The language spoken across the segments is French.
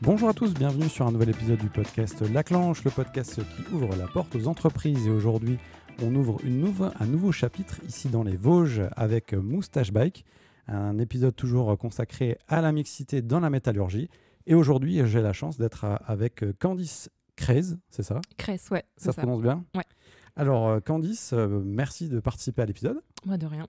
Bonjour à tous, bienvenue sur un nouvel épisode du podcast La Clanche, le podcast qui ouvre la porte aux entreprises. Et aujourd'hui, on ouvre un nouveau chapitre ici dans les Vosges avec Moustache Bike, un épisode toujours consacré à la mixité dans la métallurgie. Et aujourd'hui, j'ai la chance d'être avec Candice Crez, c'est ça ? Crez, ouais. Ça se prononce bien ? Ouais. Alors Candice, merci de participer à l'épisode. Moi, de rien.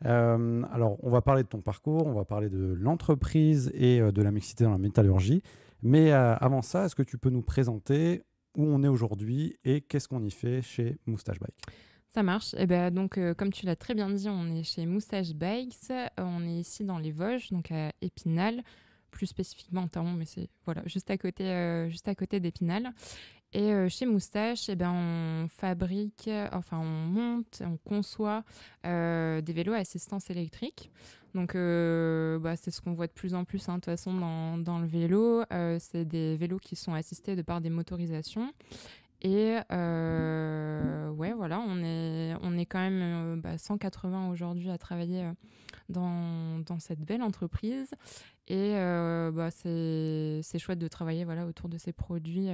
Alors, on va parler de ton parcours, on va parler de l'entreprise et de la mixité dans la métallurgie. Mais avant ça, est-ce que tu peux nous présenter où on est aujourd'hui et qu'est-ce qu'on y fait chez Moustache Bike ? Ça marche. Et donc, comme tu l'as très bien dit, on est chez Moustache Bikes. On est ici dans les Vosges, donc à Épinal, plus spécifiquement en Thaon, mais c'est juste à côté d'Épinal. Et chez Moustache, on fabrique, on monte, on conçoit des vélos à assistance électrique. Donc, c'est ce qu'on voit de plus en plus, de toute façon, dans le vélo. C'est des vélos qui sont assistés de par des motorisations. Et on est quand même 180 aujourd'hui à travailler dans cette belle entreprise. Et c'est chouette de travailler autour de ces produits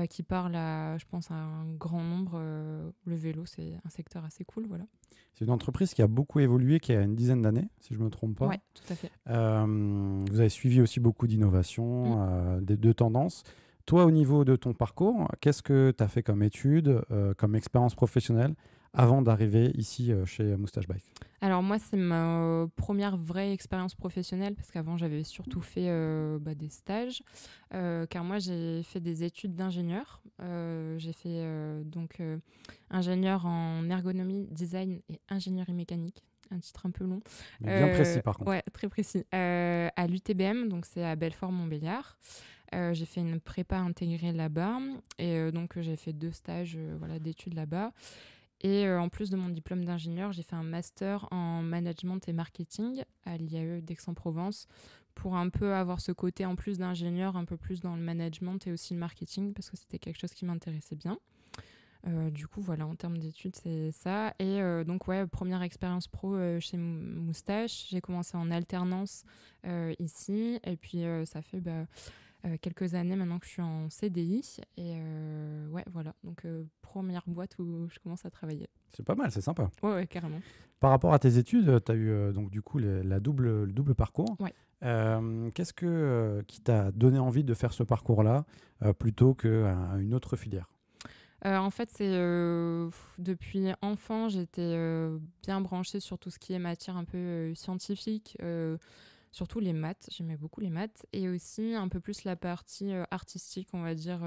qui parlent je pense, à un grand nombre. Le vélo, c'est un secteur assez cool. Voilà. C'est une entreprise qui a beaucoup évolué, qui a une dizaine d'années, si je ne me trompe pas. Oui, tout à fait. Vous avez suivi aussi beaucoup d'innovations, de tendances. Toi, au niveau de ton parcours, qu'est-ce que tu as fait comme études, comme expérience professionnelle avant d'arriver ici chez Moustache Bike ? Alors moi, c'est ma première vraie expérience professionnelle parce qu'avant, j'avais surtout fait des stages. Car moi, j'ai fait des études d'ingénieur. J'ai fait ingénieur en ergonomie, design et ingénierie mécanique. Un titre un peu long. Mais bien précis par contre. Ouais, très précis. À l'UTBM, donc c'est à Belfort-Montbéliard. J'ai fait une prépa intégrée là-bas et donc j'ai fait 2 stages d'études là-bas. Et en plus de mon diplôme d'ingénieur, j'ai fait un master en management et marketing à l'IAE d'Aix-en-Provence pour un peu avoir ce côté en plus d'ingénieur, un peu plus dans le management et aussi le marketing parce que c'était quelque chose qui m'intéressait bien. Du coup, en termes d'études, c'est ça. Et première expérience pro chez Moustache. J'ai commencé en alternance ici et puis ça fait quelques années maintenant que je suis en CDI. Et donc première boîte où je commence à travailler. C'est pas mal, c'est sympa. Ouais, carrément. Par rapport à tes études, tu as eu donc du coup le double parcours. Ouais. Qu'est-ce qui t'a donné envie de faire ce parcours-là plutôt qu'une autre filière ? En fait, c'est depuis enfant, j'étais bien branchée sur tout ce qui est matière un peu scientifique, surtout les maths. J'aimais beaucoup les maths et aussi un peu plus la partie artistique, on va dire.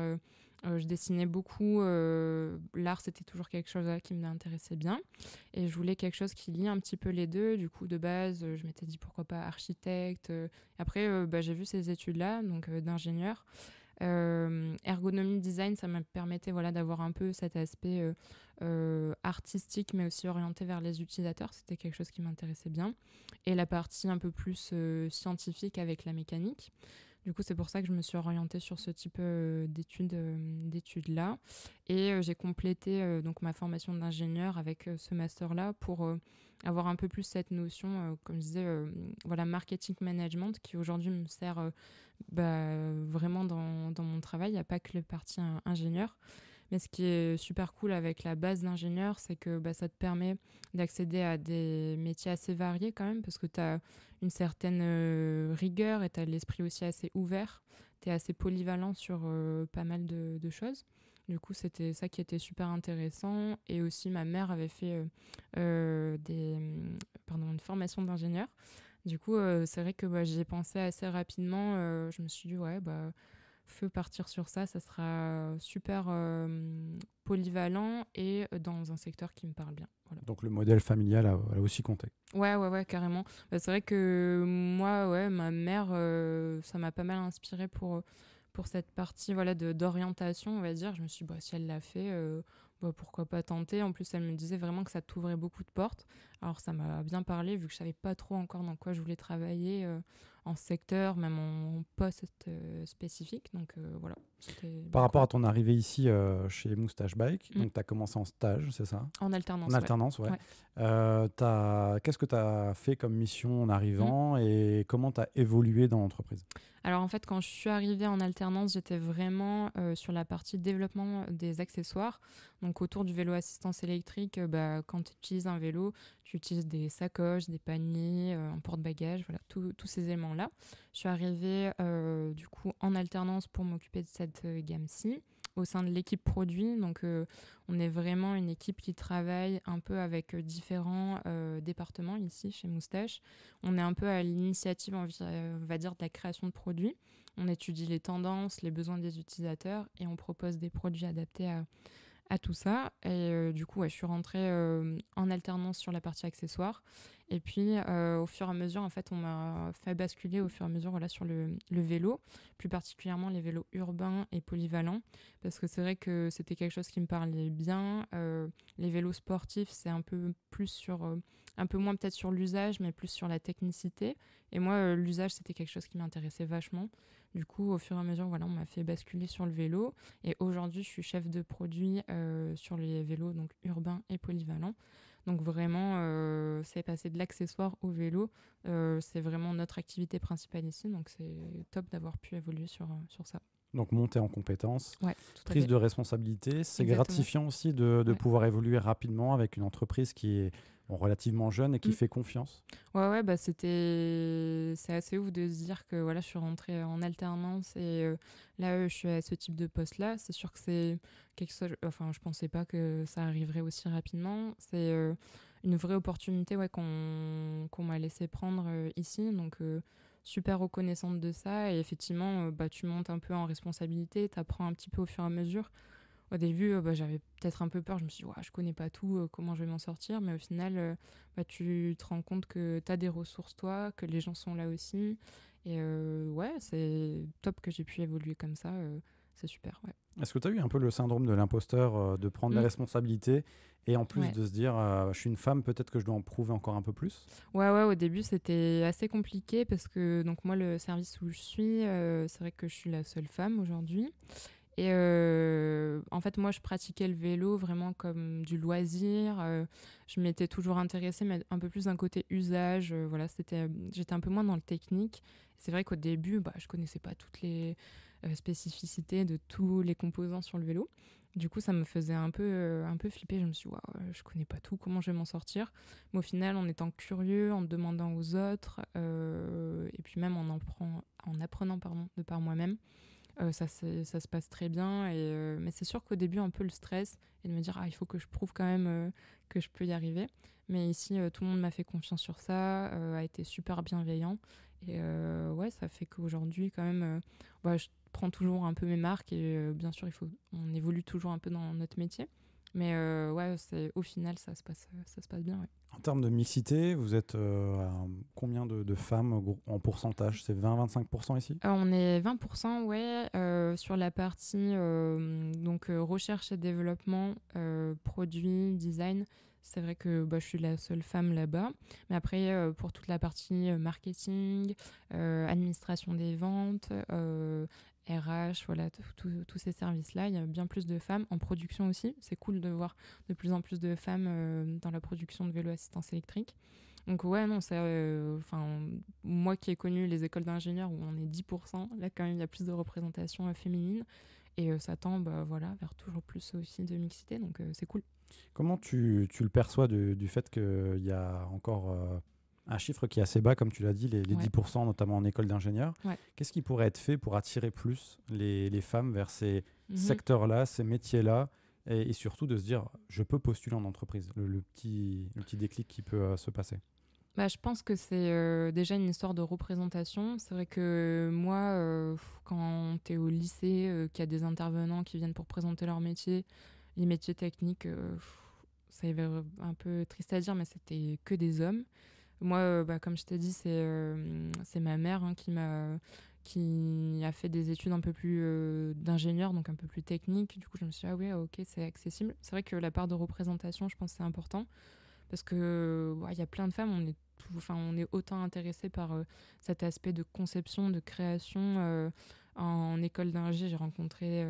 Je dessinais beaucoup. L'art, c'était toujours quelque chose qui m'intéressait bien. Et je voulais quelque chose qui lie un petit peu les deux. Du coup, de base, je m'étais dit pourquoi pas architecte. Après, j'ai vu ces études-là, donc d'ingénieur. Ergonomie, design, ça me permettait d'avoir un peu cet aspect artistique, mais aussi orienté vers les utilisateurs. C'était quelque chose qui m'intéressait bien. Et la partie un peu plus scientifique avec la mécanique. Du coup, c'est pour ça que je me suis orientée sur ce type d'études-là. Et j'ai complété donc ma formation d'ingénieur avec ce master-là pour avoir un peu plus cette notion, comme je disais, marketing management, qui aujourd'hui me sert vraiment dans mon travail. Il n'y a pas que le parti ingénieur. Mais ce qui est super cool avec la base d'ingénieur, c'est que ça te permet d'accéder à des métiers assez variés quand même, parce que tu as une certaine rigueur et tu as l'esprit aussi assez ouvert. Tu es assez polyvalent sur pas mal de choses. Du coup, c'était ça qui était super intéressant. Et aussi, ma mère avait fait une formation d'ingénieur. Du coup, c'est vrai que j'y ai pensé assez rapidement. Je me suis dit, feu partir sur ça, ça sera super polyvalent et dans un secteur qui me parle bien. Voilà. Donc le modèle familial a aussi compté. Ouais, carrément. C'est vrai que moi, ma mère, ça m'a pas mal inspirée pour cette partie d'orientation, on va dire. Je me suis dit, si elle l'a fait, pourquoi pas tenter. En plus, elle me disait vraiment que ça t'ouvrait beaucoup de portes. Alors ça m'a bien parlé, vu que je savais pas trop encore dans quoi je voulais travailler. en secteur, même en poste spécifique. Donc voilà. Par rapport à ton arrivée ici chez Moustache Bike, Mm. donc tu as commencé en stage, c'est ça? En alternance. En alternance, ouais. Ouais. Qu'est-ce que tu as fait comme mission en Mm. arrivant et comment tu as évolué dans l'entreprise? Alors en fait, quand je suis arrivée en alternance, j'étais vraiment sur la partie développement des accessoires. Donc autour du vélo assistance électrique, quand tu utilises un vélo, tu utilises des sacoches, des paniers, un porte-bagages, voilà, tous ces éléments-là. Je suis arrivée du coup en alternance pour m'occuper de cette gamme-ci au sein de l'équipe produit. Donc on est vraiment une équipe qui travaille un peu avec différents départements ici chez Moustache. On est un peu à l'initiative, on va dire, de la création de produits. On étudie les tendances, les besoins des utilisateurs et on propose des produits adaptés à tout ça. Et du coup, je suis rentrée en alternance sur la partie accessoires. Et puis, au fur et à mesure, en fait, on m'a fait basculer au fur et à mesure sur le vélo, plus particulièrement les vélos urbains et polyvalents, parce que c'est vrai que c'était quelque chose qui me parlait bien. Les vélos sportifs, c'est un peu plus un peu moins peut-être sur l'usage, mais plus sur la technicité. Et moi, l'usage, c'était quelque chose qui m'intéressait vachement. Du coup, au fur et à mesure, voilà, on m'a fait basculer sur le vélo. Et aujourd'hui, je suis chef de produit sur les vélos donc urbains et polyvalents. Donc vraiment, c'est passer de l'accessoire au vélo. C'est vraiment notre activité principale ici. Donc c'est top d'avoir pu évoluer sur ça. Donc monter en compétences, Ouais, tout à prise fait. de responsabilité. C'est Exactement. gratifiant aussi de Ouais. pouvoir évoluer rapidement avec une entreprise qui est relativement jeune et qui fait confiance. Ouais, c'est assez ouf de se dire que voilà, je suis rentrée en alternance et là, je suis à ce type de poste-là. C'est sûr que c'est quelque chose. Enfin, je pensais pas que ça arriverait aussi rapidement. C'est une vraie opportunité, ouais, qu'on m'a laissé prendre ici. Donc, super reconnaissante de ça. Et effectivement, tu montes un peu en responsabilité, tu apprends un petit peu au fur et à mesure. Au début, j'avais peut-être un peu peur. Je me suis dit, ouais, je connais pas tout, comment je vais m'en sortir. Mais au final, tu te rends compte que tu as des ressources, toi, que les gens sont là aussi. Et ouais, c'est top que j'ai pu évoluer comme ça. C'est super, ouais. Est-ce que tu as eu un peu le syndrome de l'imposteur, de prendre des responsabilités et en plus Ouais. de se dire, je suis une femme, peut-être que je dois en prouver encore un peu plus? Ouais, au début, c'était assez compliqué parce que donc moi, le service où je suis, c'est vrai que je suis la seule femme aujourd'hui. Et en fait, moi, je pratiquais le vélo vraiment comme du loisir. Je m'étais toujours intéressée, mais un peu plus d'un côté usage. Voilà, j'étais un peu moins dans le technique. C'est vrai qu'au début, je connaissais pas toutes les spécificités de tous les composants sur le vélo. Du coup, ça me faisait un peu flipper. Je me suis dit, waouh, je connais pas tout, comment je vais m'en sortir? Mais au final, en étant curieux, en demandant aux autres, et puis même en apprenant de par moi-même, ça se passe très bien. Mais c'est sûr qu'au début, un peu le stress et de me dire, il faut que je prouve quand même que je peux y arriver. Mais ici, tout le monde m'a fait confiance sur ça, a été super bienveillant. Et ouais, ça fait qu'aujourd'hui, quand même, je prends toujours un peu mes marques. Et bien sûr, on évolue toujours un peu dans notre métier. Mais ouais, au final, ça se passe bien. Ouais. En termes de mixité, vous êtes à combien de femmes en pourcentage? C'est 20-25% ici? On est 20%, ouais, sur la partie donc recherche et développement, produit, design. C'est vrai que je suis la seule femme là-bas. Mais après, pour toute la partie marketing, administration des ventes, RH, voilà, tous ces services-là, il y a bien plus de femmes en production aussi. C'est cool de voir de plus en plus de femmes dans la production de vélos assistance électrique. Donc ouais, non, moi qui ai connu les écoles d'ingénieurs où on est 10%, là quand même il y a plus de représentation féminine et ça tend vers toujours plus aussi de mixité, donc c'est cool. Comment tu le perçois du fait qu'il y a encore un chiffre qui est assez bas, comme tu l'as dit, les Ouais. 10%, notamment en école d'ingénieur? Ouais. Qu'est-ce qui pourrait être fait pour attirer plus les femmes vers ces Mhm. secteurs-là, ces métiers-là, et surtout de se dire, je peux postuler en entreprise, le petit déclic qui peut se passer? Je pense que c'est déjà une histoire de représentation. C'est vrai que moi, quand tu es au lycée, qu'il y a des intervenants qui viennent pour présenter leur métier, les métiers techniques, ça y avait un peu triste à dire, mais c'était que des hommes. Moi, comme je t'ai dit, c'est ma mère qui a fait des études un peu plus d'ingénieur, donc un peu plus technique. Du coup, je me suis dit, ah ouais, ok, c'est accessible. C'est vrai que la part de représentation, je pense que c'est important. parce que il y a plein de femmes, on est autant intéressé par cet aspect de conception, de création. En école d'ingé, j'ai rencontré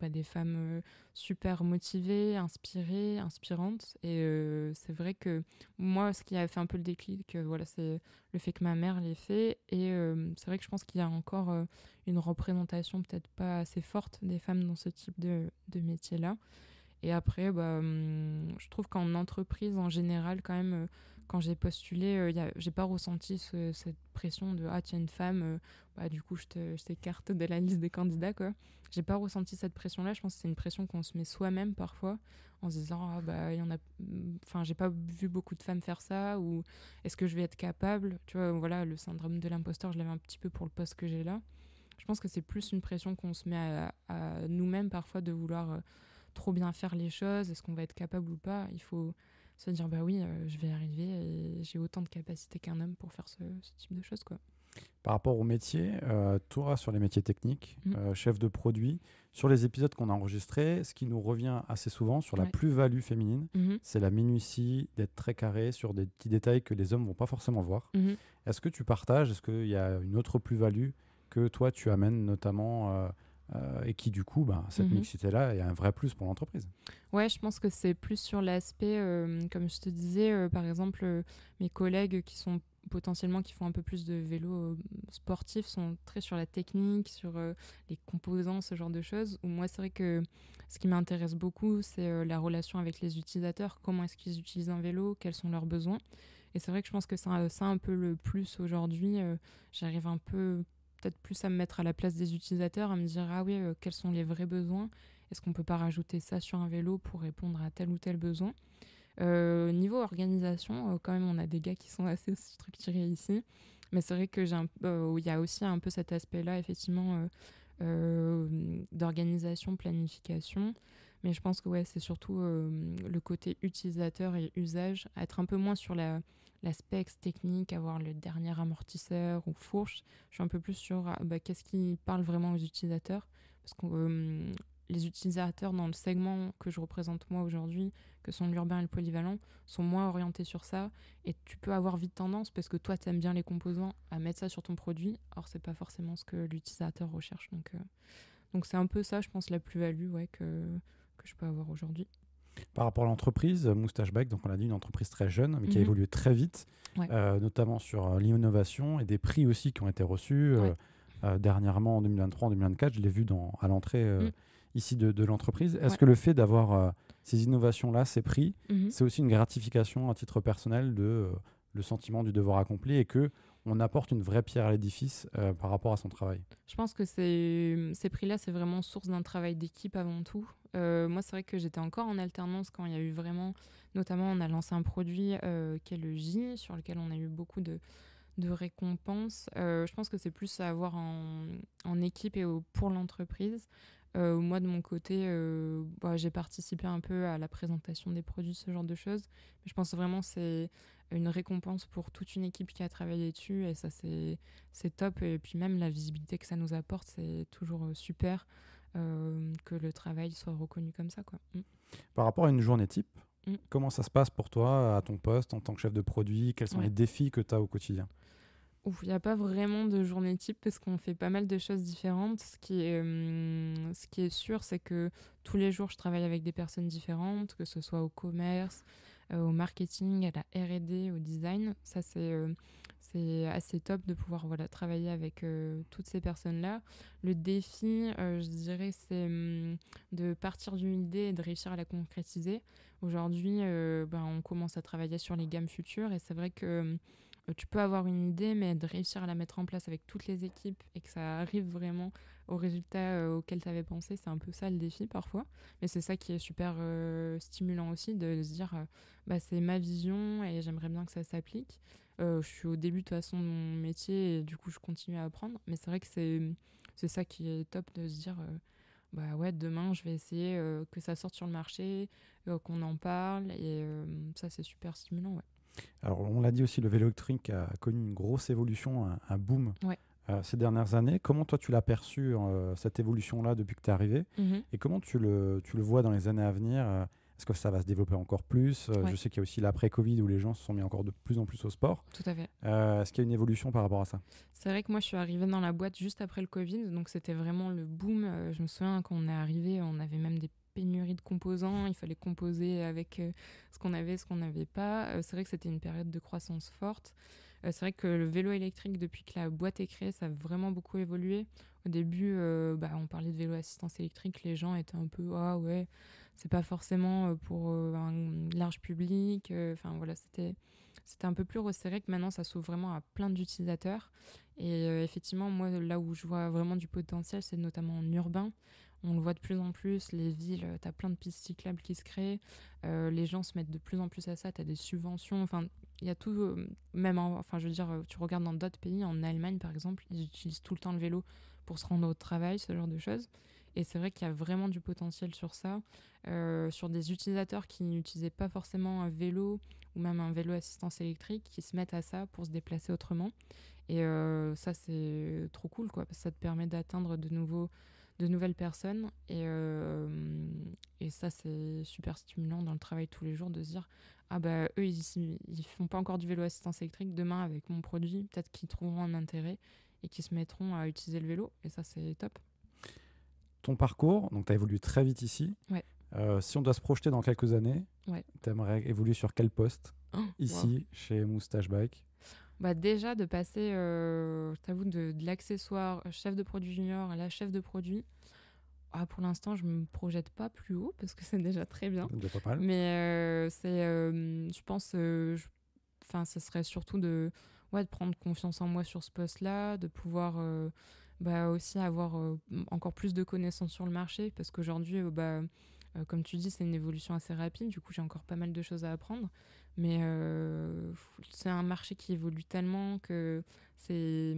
des femmes super motivées, inspirées, inspirantes. Et c'est vrai que moi, ce qui a fait un peu le déclic, voilà, c'est le fait que ma mère l'ait fait. Et c'est vrai que je pense qu'il y a encore une représentation peut-être pas assez forte des femmes dans ce type de métier-là. Et après, je trouve qu'en entreprise, en général, quand même, quand j'ai postulé, j'ai pas ressenti cette pression de «Ah, tu es une femme, du coup, je t'écarte de la liste des candidats», quoi. J'ai pas ressenti cette pression-là. Je pense que c'est une pression qu'on se met soi-même parfois, en se disant «Ah, il y en a... Enfin, j'ai pas vu beaucoup de femmes faire ça», ou «Est-ce que je vais être capable?» Tu vois, voilà, le syndrome de l'imposteur, je l'avais un petit peu pour le poste que j'ai là. Je pense que c'est plus une pression qu'on se met à nous-mêmes parfois de vouloir... trop bien faire les choses, est-ce qu'on va être capable ou pas. Il faut se dire bah oui, je vais y arriver et j'ai autant de capacités qu'un homme pour faire ce type de choses, quoi. Par rapport au métier, toi, sur les métiers techniques, Mm. chef de produit, sur les épisodes qu'on a enregistrés, ce qui nous revient assez souvent sur la Ouais. plus-value féminine, Mhm. c'est la minutie, d'être très carré sur des petits détails que les hommes vont pas forcément voir. Mhm. Est-ce que tu partages, est-ce qu'il y a une autre plus-value que toi tu amènes notamment et qui du coup, cette Mhm. mixité-là est un vrai plus pour l'entreprise? Ouais, je pense que c'est plus sur l'aspect, comme je te disais, par exemple, mes collègues qui sont potentiellement qui font un peu plus de vélo sportif sont très sur la technique, sur les composants, ce genre de choses. Où moi, c'est vrai que ce qui m'intéresse beaucoup, c'est la relation avec les utilisateurs. Comment est-ce qu'ils utilisent un vélo? Quels sont leurs besoins? Et c'est vrai que je pense que c'est ça un peu le plus aujourd'hui. J'arrive un peu peut-être plus à me mettre à la place des utilisateurs, à me dire ah oui, quels sont les vrais besoins? Est-ce qu'on peut pas rajouter ça sur un vélo pour répondre à tel ou tel besoin? Niveau organisation, quand même, on a des gars qui sont assez structurés ici. Mais c'est vrai que il y a aussi un peu cet aspect-là, effectivement, d'organisation, planification. Mais je pense que ouais, c'est surtout le côté utilisateur et usage, être un peu moins sur l'aspect technique, avoir le dernier amortisseur ou fourche. Je suis un peu plus sur qu'est-ce qui parle vraiment aux utilisateurs. Parce que les utilisateurs dans le segment que je représente moi aujourd'hui, que sont l'urbain et le polyvalent, sont moins orientés sur ça. Et tu peux avoir vite tendance, parce que toi, tu aimes bien les composants, à mettre ça sur ton produit. Or, c'est pas forcément ce que l'utilisateur recherche. Donc c'est un peu ça, je pense, la plus-value que je peux avoir aujourd'hui. Par rapport à l'entreprise, Moustache Bike, donc on l'a dit, une entreprise très jeune, mais qui a Mhm. évolué très vite, Ouais. notamment sur l'innovation et des prix aussi qui ont été reçus. Ouais. Dernièrement, en 2023, en 2024, je l'ai vu à l'entrée Mm. ici de l'entreprise. Est-ce Ouais. que le fait d'avoir ces innovations-là, ces prix, Mhm. c'est aussi une gratification à titre personnel de le sentiment du devoir accompli et que on apporte une vraie pierre à l'édifice par rapport à son travail? Je pense que ces prix-là, c'est vraiment source d'un travail d'équipe avant tout. Moi, c'est vrai que j'étais encore en alternance quand il y a eu vraiment... Notamment, on a lancé un produit qui est le J, sur lequel on a eu beaucoup de récompenses. Je pense que c'est plus à avoir en équipe et pour l'entreprise. Moi, de mon côté, j'ai participé un peu à la présentation des produits, ce genre de choses. Mais je pense vraiment que c'est une récompense pour toute une équipe qui a travaillé dessus. Et ça, c'est top. Et puis même la visibilité que ça nous apporte, c'est toujours super que le travail soit reconnu comme ça, quoi. Mm. Par rapport à une journée type, Mm. comment ça se passe pour toi à ton poste en tant que chef de produit? Quels sont Ouais. les défis que tu as au quotidien? Ouf, il n'y a pas vraiment de journée type parce qu'on fait pas mal de choses différentes. Ce qui est sûr, c'est que tous les jours, je travaille avec des personnes différentes, que ce soit au commerce, au marketing, à la R&D, au design. Ça, c'est assez top de pouvoir voilà, travailler avec toutes ces personnes-là. Le défi, je dirais, c'est de partir d'une idée et de réussir à la concrétiser. Aujourd'hui, on commence à travailler sur les gammes futures et c'est vrai que tu peux avoir une idée, mais de réussir à la mettre en place avec toutes les équipes et que ça arrive vraiment au résultat auquel tu avais pensé, c'est un peu ça le défi parfois. Mais c'est ça qui est super stimulant aussi, de se dire c'est ma vision et j'aimerais bien que ça s'applique. Je suis au début de toute façon de mon métier et du coup je continue à apprendre. Mais c'est vrai que c'est ça qui est top de se dire ouais, demain je vais essayer que ça sorte sur le marché, qu'on en parle et ça c'est super stimulant, ouais. Alors, on l'a dit aussi, le vélo électrique a connu une grosse évolution, un boom Ouais. ces dernières années. Comment toi, tu l'as perçu, cette évolution-là, depuis que tu es arrivé? Mhm. Et comment tu le vois dans les années à venir? Est-ce que ça va se développer encore plus? Ouais. Je sais qu'il y a aussi l'après-Covid où les gens se sont mis encore de plus en plus au sport. Tout à fait. Est-ce qu'il y a une évolution par rapport à ça? C'est vrai que moi, je suis arrivée dans la boîte juste après le Covid, donc c'était vraiment le boom. Je me souviens quand on est arrivé, on avait même des pénuries de composants. Il fallait composer avec ce qu'on avait, ce qu'on n'avait pas. C'est vrai que c'était une période de croissance forte. C'est vrai que le vélo électrique, depuis que la boîte est créée, ça a vraiment beaucoup évolué. Au début, on parlait de vélo assistance électrique, les gens étaient un peu ah ouais, c'est pas forcément pour un large public. Enfin voilà, c'était un peu plus resserré que maintenant, ça s'ouvre vraiment à plein d'utilisateurs. Et effectivement, moi, là où je vois vraiment du potentiel, c'est notamment en urbain. On le voit de plus en plus, les villes, tu as plein de pistes cyclables qui se créent, les gens se mettent de plus en plus à ça, tu as des subventions, enfin, il y a tout, enfin, je veux dire, tu regardes dans d'autres pays, en Allemagne par exemple, ils utilisent tout le temps le vélo pour se rendre au travail, ce genre de choses. Et c'est vrai qu'il y a vraiment du potentiel sur ça, sur des utilisateurs qui n'utilisaient pas forcément un vélo ou même un vélo assistance électrique, qui se mettent à ça pour se déplacer autrement. Et ça, c'est trop cool, quoi, parce que ça te permet d'atteindre de nouvelles personnes. Et ça, c'est super stimulant dans le travail tous les jours de se dire ah bah eux, ils font pas encore du vélo assistance électrique. Demain, avec mon produit, peut-être qu'ils trouveront un intérêt et qu'ils se mettront à utiliser le vélo. Et ça, c'est top. Ton parcours, donc tu as évolué très vite ici. Ouais. Si on doit se projeter dans quelques années, Ouais. tu aimerais évoluer sur quel poste Oh, ici, wow. chez Moustache Bike? Bah déjà, de passer, je t'avoue, de l'accessoire chef de produit junior à la chef de produit. Ah, pour l'instant, je me projette pas plus haut parce que c'est déjà très bien. C'est déjà pas mal. Mais je pense, enfin, ce serait surtout de prendre confiance en moi sur ce poste-là, de pouvoir aussi avoir encore plus de connaissances sur le marché parce qu'aujourd'hui, comme tu dis, c'est une évolution assez rapide. Du coup, j'ai encore pas mal de choses à apprendre. Mais c'est un marché qui évolue tellement que c'est...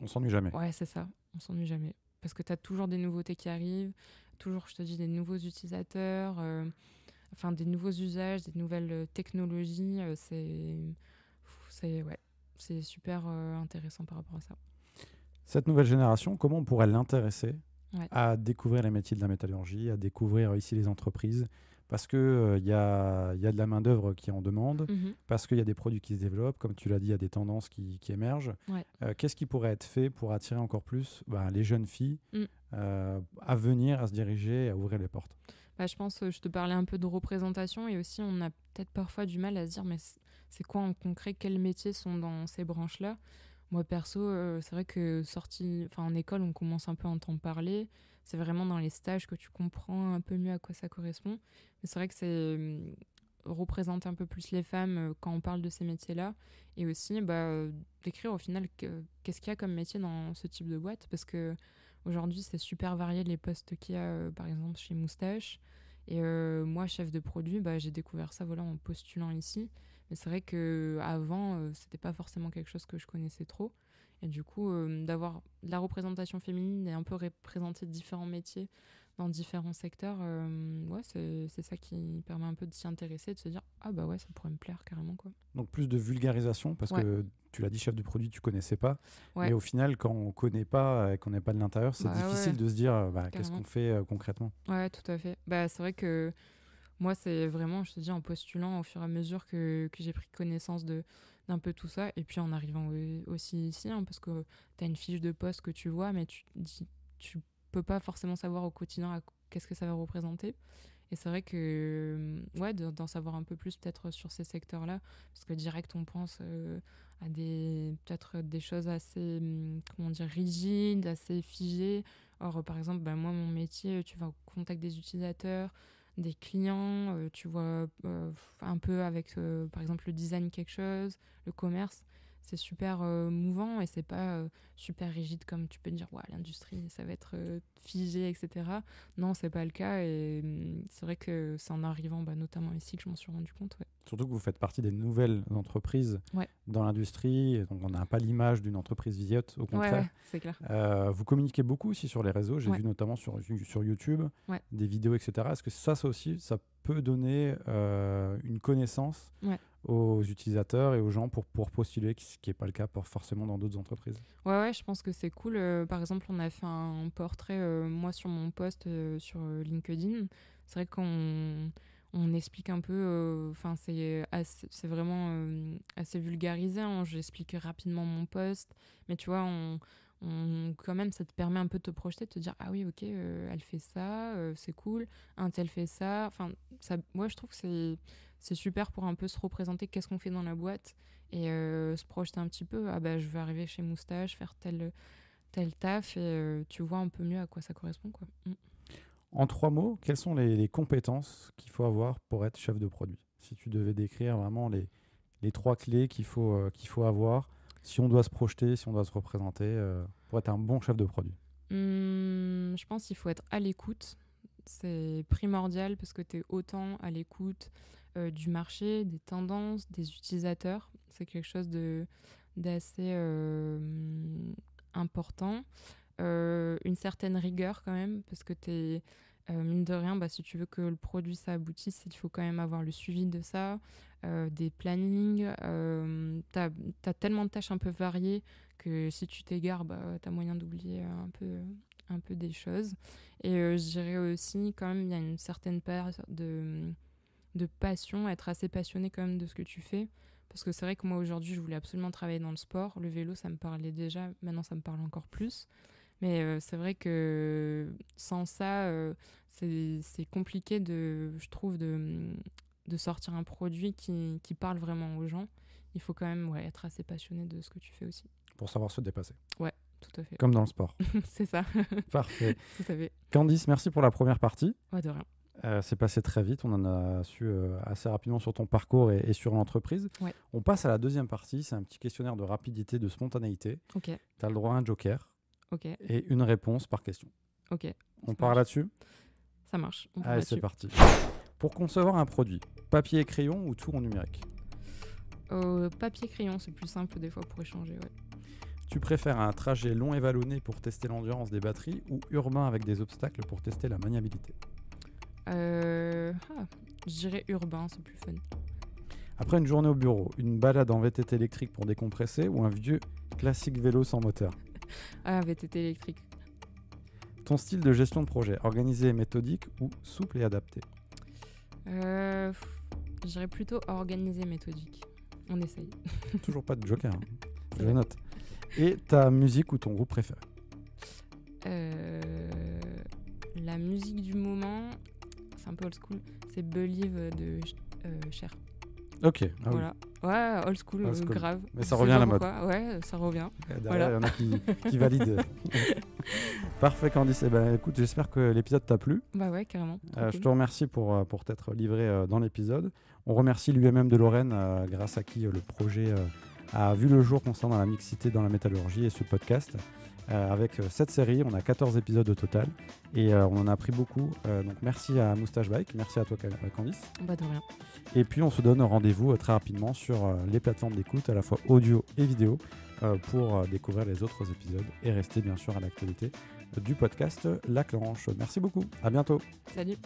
On s'ennuie jamais. Ouais, c'est ça. On s'ennuie jamais. Parce que tu as toujours des nouveautés qui arrivent, toujours, je te dis, des nouveaux utilisateurs, enfin des nouveaux usages, des nouvelles technologies. Ouais, c'est super intéressant par rapport à ça. Cette nouvelle génération, comment on pourrait l'intéresser Ouais. à découvrir les métiers de la métallurgie, à découvrir ici les entreprises? Parce qu'il y a de la main-d'œuvre qui en demande, Mhm. parce qu'il y a des produits qui se développent, comme tu l'as dit, il y a des tendances qui émergent. Ouais. Qu'est-ce qui pourrait être fait pour attirer encore plus les jeunes filles Mm. à venir, à se diriger, à ouvrir les portes? Je pense que je te parlais un peu de représentation et aussi on a peut-être parfois du mal à se dire mais c'est quoi en concret, quels métiers sont dans ces branches-là. Moi perso, c'est vrai que en école, on commence un peu à entendre parler. C'est vraiment dans les stages que tu comprends un peu mieux à quoi ça correspond. Mais c'est vrai que c'est représenter un peu plus les femmes quand on parle de ces métiers-là. Et aussi décrire au final qu'est-ce qu'il y a comme métier dans ce type de boîte. Parce que aujourd'hui, c'est super varié les postes qu'il y a, par exemple, chez Moustache. Et moi, chef de produit, j'ai découvert ça en postulant ici. Mais c'est vrai qu'avant, c'était pas forcément quelque chose que je connaissais trop. Et du coup, d'avoir de la représentation féminine et un peu représenter différents métiers dans différents secteurs, c'est ça qui permet un peu de s'y intéresser, de se dire ah bah ouais, ça pourrait me plaire carrément, quoi. Donc plus de vulgarisation, parce Ouais. que tu l'as dit, chef de produit, tu connaissais pas. Ouais. Mais au final, quand on connaît pas et qu'on n'est pas de l'intérieur, c'est difficile Ouais, de se dire qu'est-ce carrément. qu'on fait concrètement. Ouais, tout à fait. C'est vrai que moi, c'est vraiment, je te dis, en postulant au fur et à mesure que j'ai pris connaissance d'un peu tout ça. Et puis en arrivant aussi ici, hein, parce que tu as une fiche de poste que tu vois, mais tu peux pas forcément savoir au quotidien qu'est-ce que ça va représenter. Et c'est vrai que, d'en savoir un peu plus peut-être sur ces secteurs-là, parce que direct, on pense à peut-être des choses assez, comment dire, rigides, assez figées. Or, par exemple, moi, mon métier, tu vas au contact des utilisateurs, des clients, tu vois un peu avec, par exemple, le design quelque chose, le commerce. C'est super mouvant et c'est pas super rigide comme tu peux dire, l'industrie, ça va être figé, etc. Non, c'est pas le cas et c'est vrai que c'est en arrivant, notamment ici, que je m'en suis rendu compte. Ouais. Surtout que vous faites partie des nouvelles entreprises Ouais. dans l'industrie, et donc on n'a pas l'image d'une entreprise vieillotte, au contraire. Ouais, c'est clair. Vous communiquez beaucoup aussi sur les réseaux, j'ai vu notamment sur YouTube, des vidéos, etc. Est-ce que ça aussi, ça peut donner une connaissance aux utilisateurs et aux gens pour postuler, ce qui n'est pas le cas forcément dans d'autres entreprises? Ouais, je pense que c'est cool. Par exemple, on a fait un portrait, moi, sur mon post sur LinkedIn. C'est vrai qu'on on explique un peu, enfin c'est vraiment assez vulgarisé, hein. J'explique rapidement mon poste, mais tu vois, quand même, ça te permet un peu de te projeter, de te dire ah oui, ok, elle fait ça, c'est cool, un tel fait ça. Enfin, moi je trouve que c'est super pour un peu se représenter qu'est-ce qu'on fait dans la boîte et se projeter un petit peu. Ah bah je veux arriver chez Moustache, faire tel taf et tu vois un peu mieux à quoi ça correspond, quoi. En 3 mots, quelles sont les compétences qu'il faut avoir pour être chef de produit? Si tu devais décrire vraiment les 3 clés qu'il faut avoir, si on doit se projeter, si on doit se représenter, pour être un bon chef de produit. Je pense qu'il faut être à l'écoute. C'est primordial parce que tu es autant à l'écoute du marché, des tendances, des utilisateurs. C'est quelque chose d'assez important. Une certaine rigueur quand même, parce que t'es, mine de rien, si tu veux que le produit ça aboutisse, il faut quand même avoir le suivi de ça, des plannings. T'as tellement de tâches un peu variées que si tu t'égares, t'as moyen d'oublier un peu des choses. Et je dirais aussi, quand même, il y a une certaine part de passion, être assez passionné quand même de ce que tu fais. Parce que c'est vrai que moi, aujourd'hui, je voulais absolument travailler dans le sport. Le vélo, ça me parlait déjà. Maintenant, ça me parle encore plus. Mais c'est vrai que sans ça, c'est compliqué, je trouve, de sortir un produit qui parle vraiment aux gens. Il faut quand même être assez passionné de ce que tu fais aussi. Pour savoir se dépasser. Ouais, tout à fait. Comme dans le sport. C'est ça. Parfait. Tout à fait. Candice, merci pour la première partie. Ouais, de rien. C'est passé très vite, on en a su assez rapidement sur ton parcours et sur l'entreprise. Ouais. On passe à la deuxième partie, c'est un petit questionnaire de rapidité, de spontanéité. Ok. Tu as le droit à un joker Okay. et une réponse par question. Ok. On part là-dessus? Ça marche. Allez, c'est parti. Pour concevoir un produit, papier et crayon ou tout en numérique? Papier crayon, c'est plus simple des fois pour échanger. Ouais. Tu préfères un trajet long et vallonné pour tester l'endurance des batteries ou urbain avec des obstacles pour tester la maniabilité? Je dirais urbain, c'est plus fun. Après une journée au bureau, une balade en VTT électrique pour décompresser ou un vieux classique vélo sans moteur? VTT électrique. Ton style de gestion de projet, organisé et méthodique ou souple et adapté? Je dirais plutôt organisé, méthodique. On essaye. Toujours pas de joker, hein. Je le note. Et ta musique ou ton groupe préféré? La musique du moment, c'est un peu old school, c'est Believe de Cher. Ok. Ah voilà. Oui. Ouais, old school, grave. Mais ça revient à la mode. Ouais, ça revient. Derrière, il y en a qui valident. Parfait, Candice. Écoute, j'espère que l'épisode t'a plu. Bah ouais, carrément. Je te remercie pour t'être livré dans l'épisode. On remercie l'UMM de Lorraine, grâce à qui le projet a vu le jour concernant la mixité dans la métallurgie et ce podcast. Avec cette série, on a 14 épisodes au total et on en a appris beaucoup. Donc merci à Moustache Bike, merci à toi Candice. Bah de rien. Et puis on se donne rendez-vous très rapidement sur les plateformes d'écoute, à la fois audio et vidéo, pour découvrir les autres épisodes et rester bien sûr à l'actualité du podcast La Clanche. Merci beaucoup, à bientôt. Salut.